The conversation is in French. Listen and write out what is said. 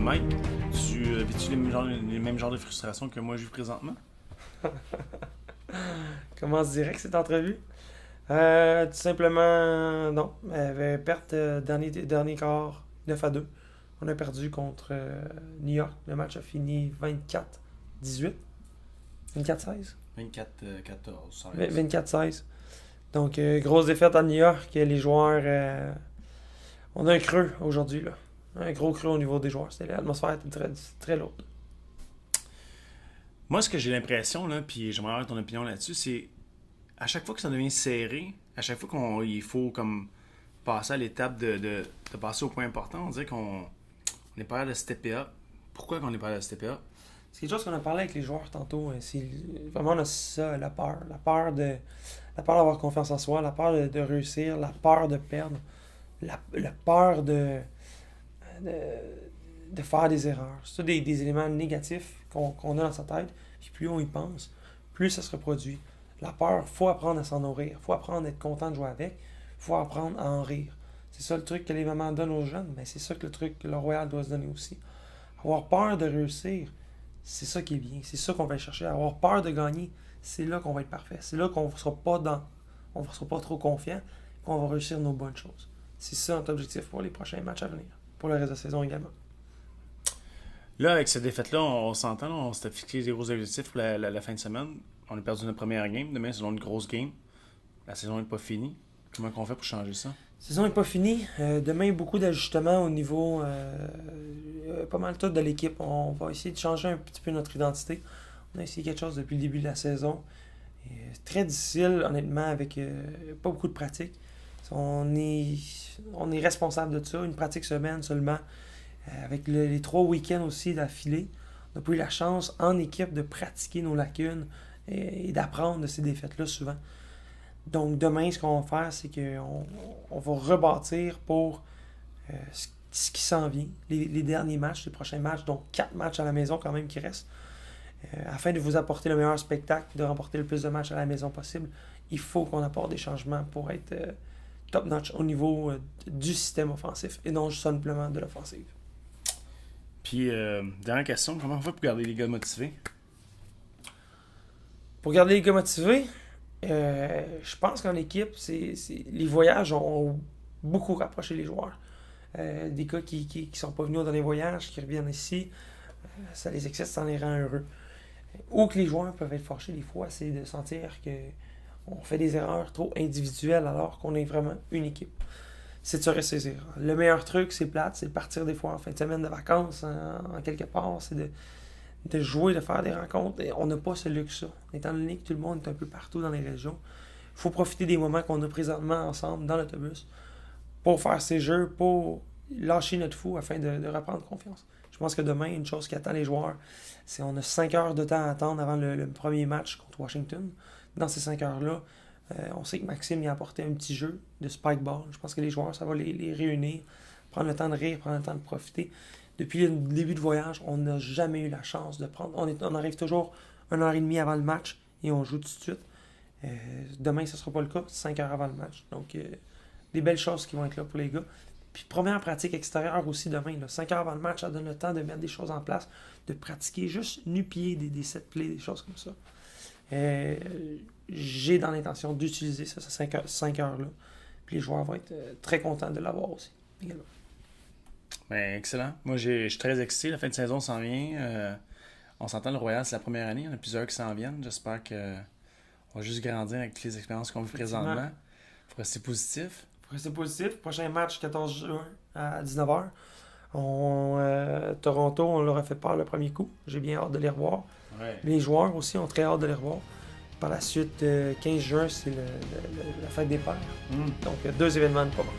Mike, vis-tu les mêmes genres de frustrations que moi je vis présentement? Comment se dirait que cette entrevue? Tout simplement, non. Il y avait perte dernier quart, 9-2. On a perdu contre New York. Le match a fini 24-18. 24-16? 24-14. 24-16. Donc, grosse défaite à New York. Les joueurs... on a un creux aujourd'hui, là. Un gros creux au niveau des joueurs. L'atmosphère était très, très lourde. Moi, ce que j'ai l'impression, là, puis j'aimerais avoir ton opinion là-dessus, c'est à chaque fois que ça devient serré, à chaque fois qu'il faut comme passer à l'étape de passer au point important, on dirait qu'on n'est pas là de stepper up. Pourquoi qu'on n'est pas là de stepper up? C'est quelque chose qu'on a parlé avec les joueurs tantôt. C'est vraiment on a ça, la peur. La peur d'avoir confiance en soi, la peur de réussir, la peur de perdre, la peur de faire des erreurs. C'est des éléments négatifs qu'on a dans sa tête. Puis plus on y pense, plus ça se reproduit. La peur, il faut apprendre à s'en nourrir. Il faut apprendre à être content de jouer avec. Il faut apprendre à en rire. C'est ça le truc que les mamans donnent aux jeunes, mais c'est ça que le truc que le Royal doit se donner aussi. Avoir peur de réussir, c'est ça qui est bien. C'est ça qu'on va chercher. Avoir peur de gagner, c'est là qu'on va être parfait. C'est là qu'on ne sera pas trop confiant, qu'on va réussir nos bonnes choses. C'est ça notre objectif pour les prochains matchs à venir. Pour le reste de la saison également. Là, avec cette défaite-là, on s'entend, on s'était fixé des gros objectifs pour la fin de semaine. On a perdu notre première game. Demain, c'est une grosse game. La saison n'est pas finie. Comment on fait pour changer ça? La saison n'est pas finie. Demain, beaucoup d'ajustements au niveau pas mal tout de l'équipe. On va essayer de changer un petit peu notre identité. On a essayé quelque chose depuis le début de la saison. Très difficile, honnêtement, avec pas beaucoup de pratique. On est responsable de ça. Une pratique semaine seulement. Avec les 3 week-ends aussi d'affilée. On n'a pas eu la chance, en équipe, de pratiquer nos lacunes et d'apprendre de ces défaites-là souvent. Donc demain, ce qu'on va faire, c'est qu'on va rebâtir pour ce qui s'en vient, les derniers matchs, les prochains matchs, donc 4 matchs à la maison quand même qui restent. Afin de vous apporter le meilleur spectacle, de remporter le plus de matchs à la maison possible, il faut qu'on apporte des changements pour être top-notch au niveau du système offensif et non simplement de l'offensive. Puis, dernière question, comment on fait pour garder les gars motivés? Pour garder les gars motivés, je pense qu'en équipe, les voyages ont beaucoup rapproché les joueurs. Des gars qui sont pas venus dans les voyages, qui reviennent ici, ça les excite, ça les rend heureux. Ou que les joueurs peuvent être fâchés des fois, c'est de sentir qu'on fait des erreurs trop individuelles alors qu'on est vraiment une équipe. C'est de se ressaisir. Le meilleur truc, c'est plate, c'est de partir des fois en fin de semaine de vacances, en quelque part, c'est de jouer, de faire des rencontres. Et on n'a pas ce luxe-là. Étant donné que tout le monde est un peu partout dans les régions, il faut profiter des moments qu'on a présentement ensemble dans l'autobus pour faire ces jeux, pour lâcher notre fou afin de reprendre confiance. Je pense que demain, une chose qui attend les joueurs, c'est qu'on a 5 heures de temps à attendre avant le premier match contre Washington. Dans ces 5 heures-là, on sait que Maxime y a apporté un petit jeu de spike ball. Je pense que les joueurs, ça va les réunir, prendre le temps de rire, prendre le temps de profiter. Depuis le début de voyage, on n'a jamais eu la chance de prendre. On arrive toujours 1h30 avant le match et on joue tout de suite. Demain, ce ne sera pas le cas, 5 heures avant le match. Donc, des belles choses qui vont être là pour les gars. Puis, première pratique extérieure aussi demain. 5 heures avant le match, ça donne le temps de mettre des choses en place, de pratiquer juste nu-pied, des set plays, des choses comme ça. J'ai dans l'intention d'utiliser ça, ces 5 heures-là. Puis les joueurs vont être très contents de l'avoir aussi, également. Ben, excellent. Moi, je suis très excité. La fin de saison s'en vient. On s'entend, le Royal, c'est la première année. Il y en a plusieurs qui s'en viennent. J'espère qu'on va juste grandir avec toutes les expériences qu'on vit présentement. Il faut rester positif. Prochain match, 14 juin à 19h. Toronto, on leur a fait peur le premier coup. J'ai bien hâte de les revoir. Ouais. Les joueurs aussi ont très hâte de les revoir. Par la suite, 15 juin, c'est la fête des pères. Donc, 2 événements de pas mal.